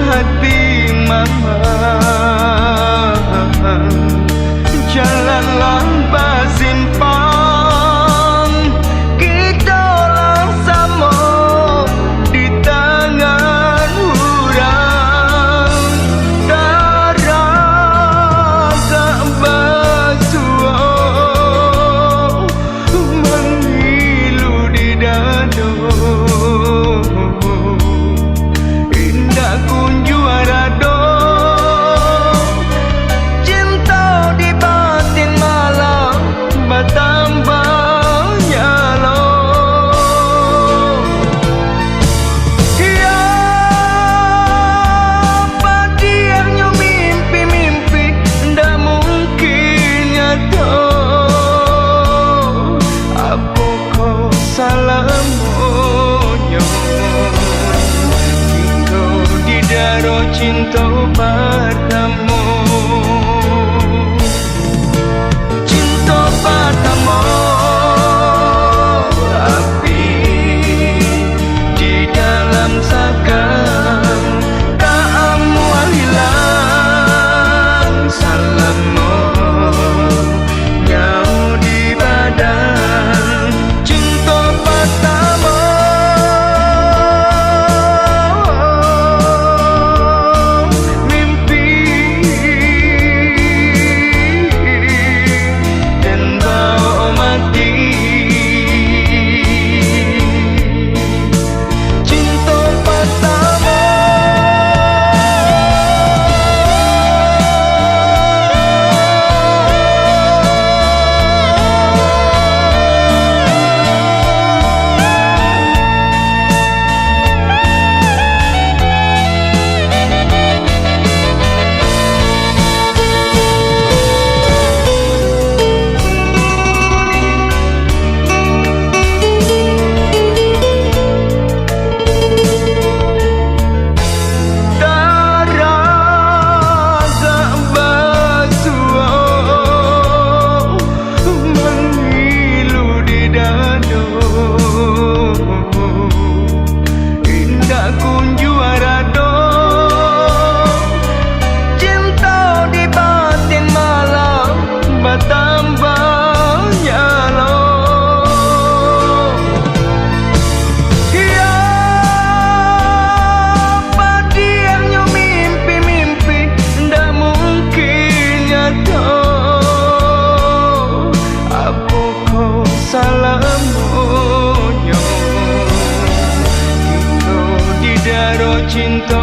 hati mama. Jalanlah bersimpang, kita lang sama di tangan hurang. Darah gak bersuah mengilu di dada. Indah kunjung rado, cinta di batin malam bertambah nyala. Ya padiahnya mimpi-mimpi ndak mungkin nyata. Apa kau salah monyo? Kita di daro cinta pertama. Cinta pertama, api di dalam sakam, tak mual hilang salamu nyahu di badan. Cinta pertama, mimpi dan bau mati. Cinta pertama. Darah gak bersuah mengilu di dada. Indah kunjung rado, cinta di batin malam bertambah nyala. Ya padiahnya mimpi-mimpi ndak mungkin nyata. Apa kau salah monyo? Kita di daro cinta